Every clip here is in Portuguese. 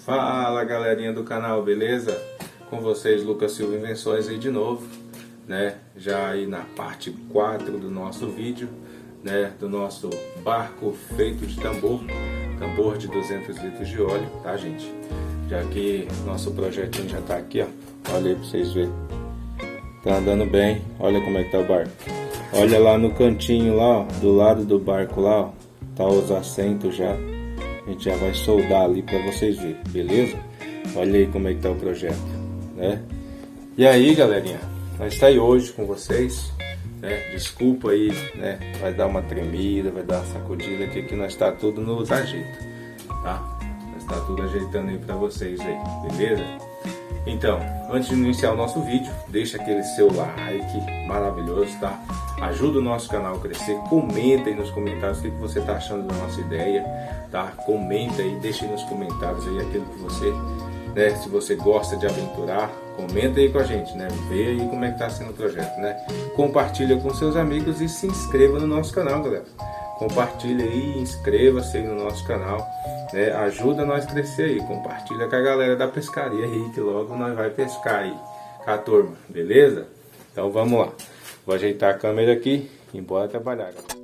Fala galerinha do canal, beleza? Com vocês, Lucas Silva Invenções aí de novo, né? Já aí na parte 4 do nosso vídeo, né? Do nosso barco feito de tambor, tambor de 200 litros de óleo, tá gente? Já que nosso projetinho já tá aqui, ó. Olha aí pra vocês verem. Tá andando bem, olha como é que tá o barco. Olha lá no cantinho lá, ó, do lado do barco lá, ó, tá os assentos já. A gente já vai soldar ali para vocês verem, beleza? Olha aí como é que tá o projeto, né? E aí, galerinha, nós está aí hoje com vocês, né? Desculpa aí, né? Vai dar uma tremida, vai dar uma sacudida, que aqui nós está tudo nos ajeito, tá? Nós está tudo ajeitando aí para vocês aí, beleza? Então, antes de iniciar o nosso vídeo, deixa aquele seu like maravilhoso, tá? Ajuda o nosso canal a crescer, comenta aí nos comentários o que você tá achando da nossa ideia, tá? Comenta aí, deixa aí nos comentários aí aquilo que você, né? Se você gosta de aventurar, comenta aí com a gente, né? Vê aí como é que tá sendo o projeto, né? Compartilha com seus amigos e se inscreva no nosso canal, galera. Compartilha aí, inscreva-se aí no nosso canal, né? Ajuda nós a crescer aí, compartilha com a galera da pescaria aí, que logo nós vai pescar aí com a turma, beleza? Então vamos lá, vou ajeitar a câmera aqui e bora trabalhar, galera.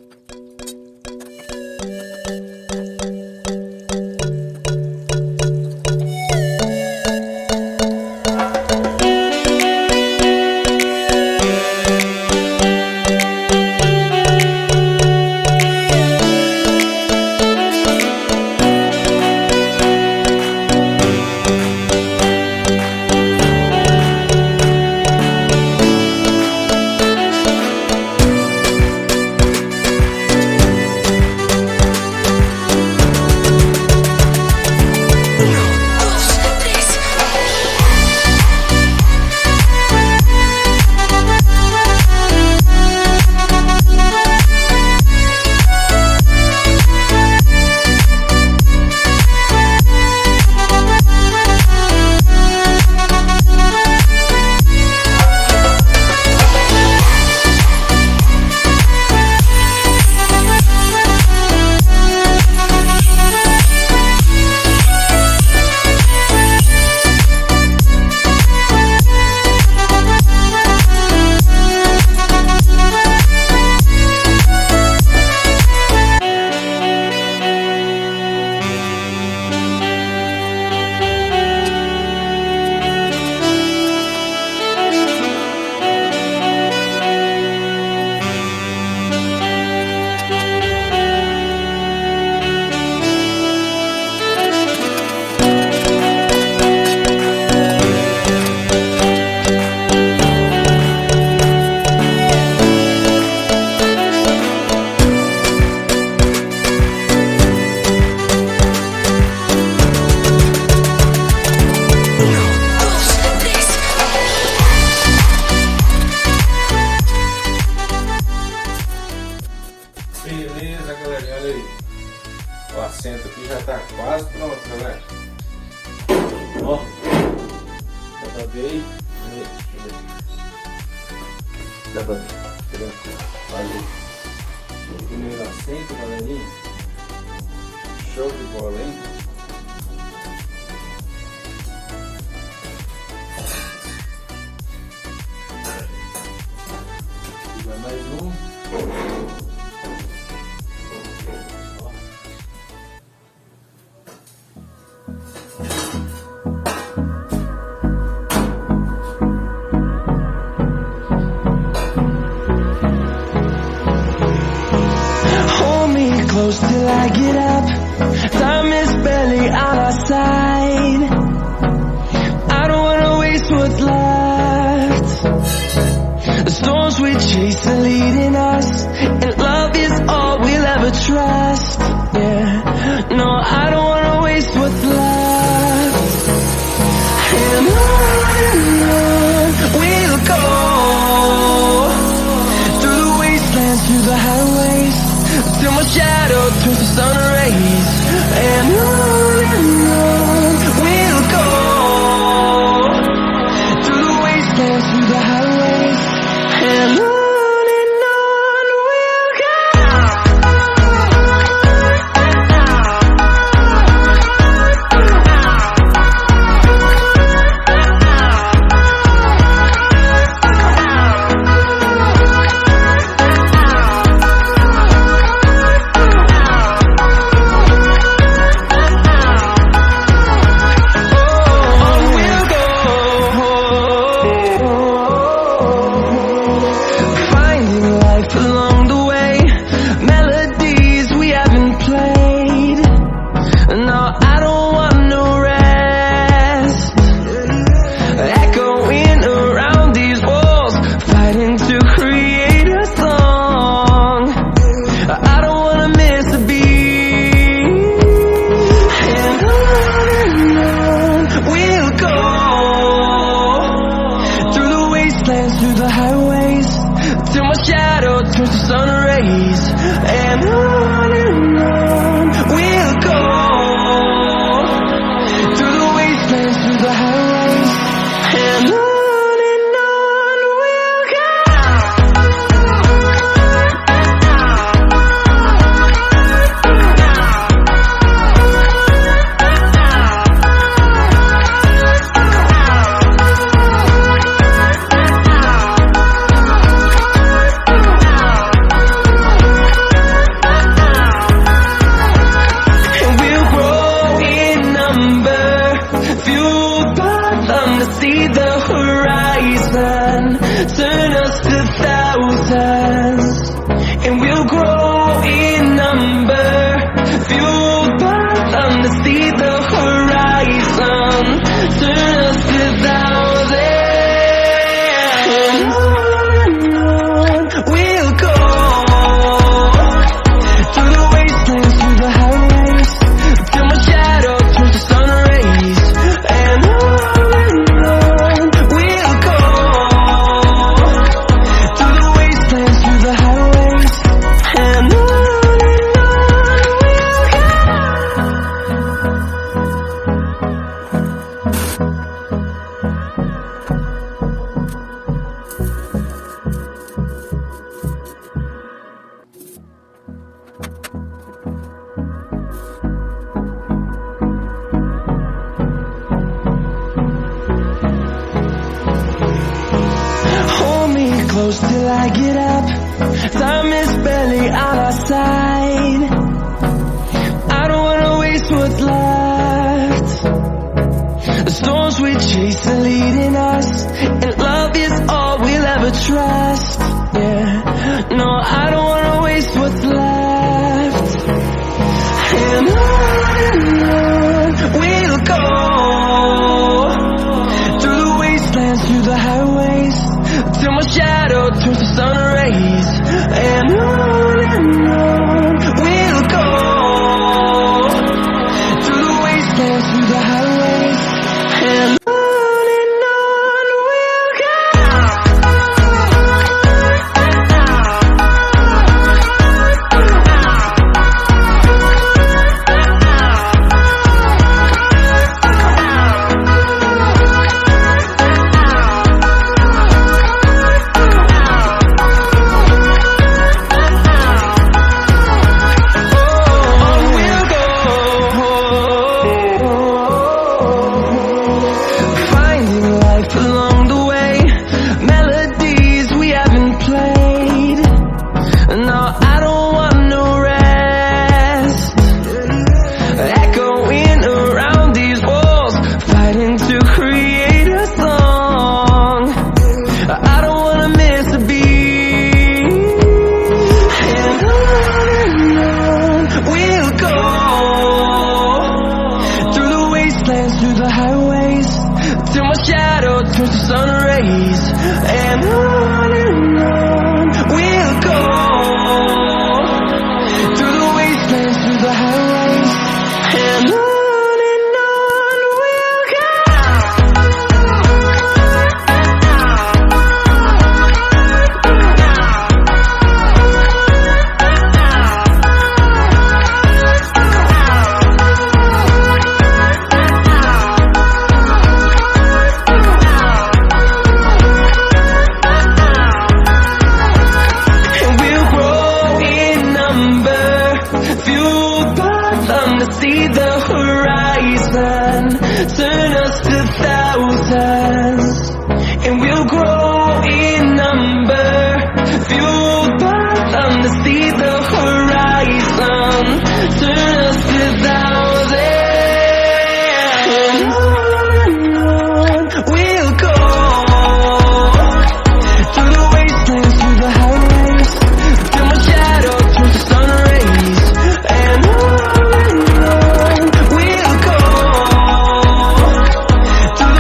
Beleza, galerinha, olha aí. O assento aqui já tá quase pronto, galera. Ó, dá pra ver aí? Deixa eu ver. Dá pra ver, tá vendo? Olha aí. O primeiro assento, galerinha. Show de bola, hein? Vai mais um. Close till I get up. Time is barely on our side. I don't wanna waste what's left. The storms we chase are leading us, and love is all we'll ever trust. Yeah, no, I don't wanna waste what's left. And on we'll go, through the wastelands, through the highways, till my shadow turns to sun rays. And on we'll go, through the wastelands, through the highways, and on we'll go. turns to sun rays, and on we'll go, through the wastelands, through the highways, and on we'll go. See the horizon, turn us to thousands, and we'll grow in number, fueled by them to see the horizon, turn us to thousands, and on we'll go, through the wastelands, through the highways, till my shadow turns to sun rays, and on close till I get up. Time is barely on our side. I don't wanna waste what's left. The storms we chase are leading us, and love is all we'll ever trust. Yeah, no, I don't wanna waste what's left. And on we'll go, through the wastelands, through the highways, till my shadow turns to sun rays, and on we'll go, through the wastelands, through the highways, and on we'll turns to sun rays, and on we'll go, through the wastelands, through the highways, and on we'll go. See the horizon, turn us to thousands, and we'll grow in number, fueled by them to see the horizon, turn us to thousands, and on we'll go, through the wastelands, through the highways, till my shadow turns to sun rays, and on we'll go, through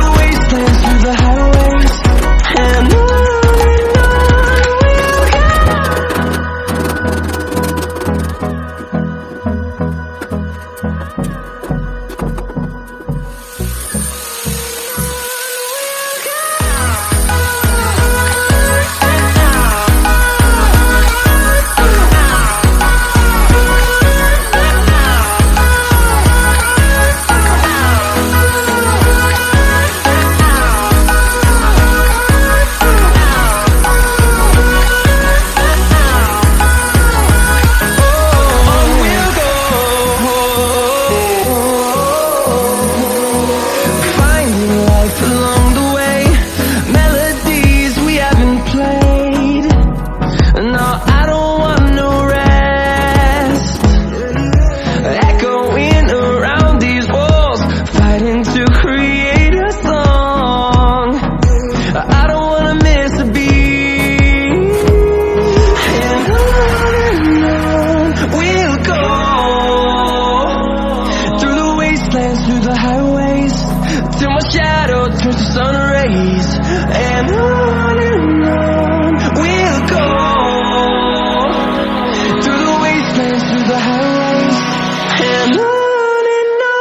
wastelands through the highways, till my shadow turns to sun rays. And on we'll go, through the wastelands through the highways. And on we'll go.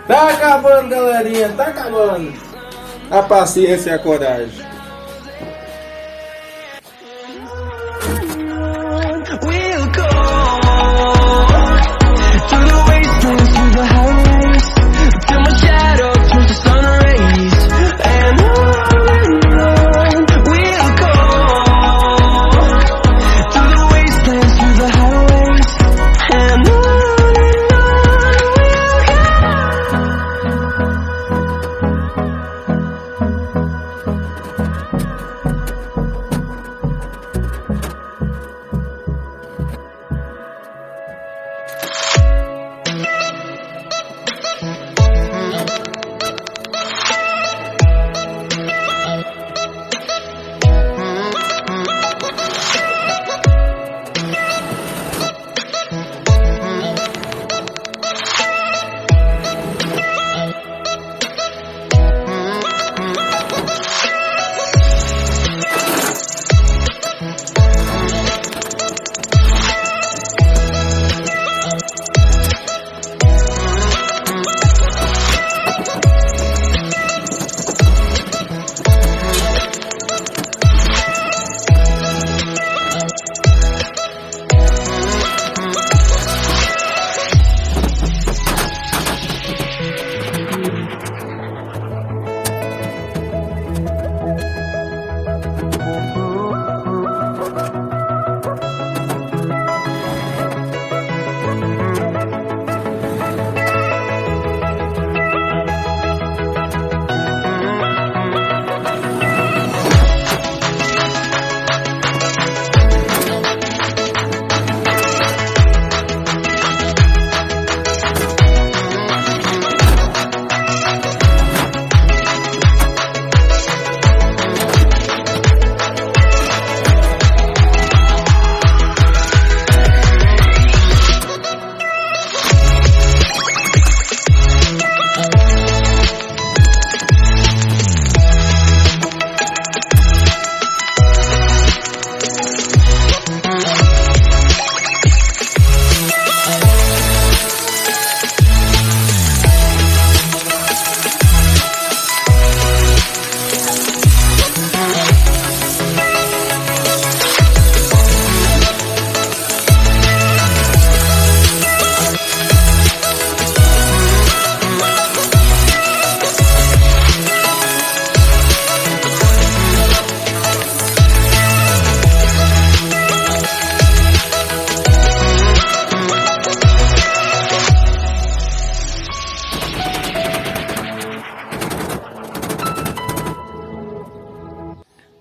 Tá acabando, galerinha, tá acabando. A paciência e a coragem. We'll go through the wastelands, through the highways, till my shadow turns to sun rays. And on we'll go through the wastelands, through the highways. And on we'll go.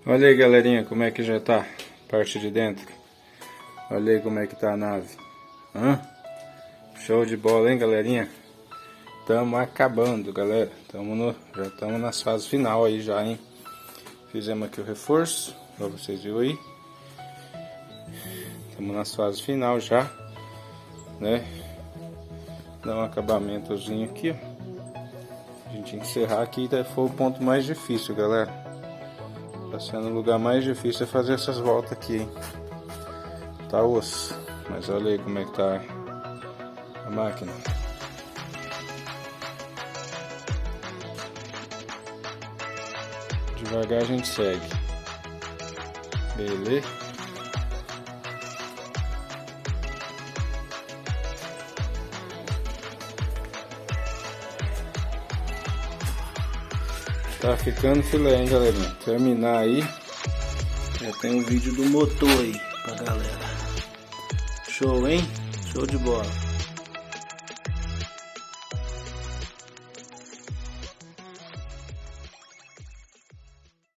Olha aí, galerinha, como é que já tá a parte de dentro. Olha aí como é que tá a nave. Show de bola, hein, galerinha? Tamo acabando, galera. Já estamos nas fases final aí já, hein? Fizemos aqui o reforço, pra vocês verem aí. Estamos nas fases final já, né? Dá um acabamentozinho aqui, ó. A gente encerrar aqui, foi o ponto mais difícil, galera. Tá sendo o lugar mais difícil é fazer essas voltas aqui, hein? Tá osso. Mas olha aí como é que tá a máquina. Devagar a gente segue. Beleza? Tá ficando filé, hein, galerinha? Terminar aí. Já tem um vídeo do motor aí pra galera. Show, hein? Show de bola.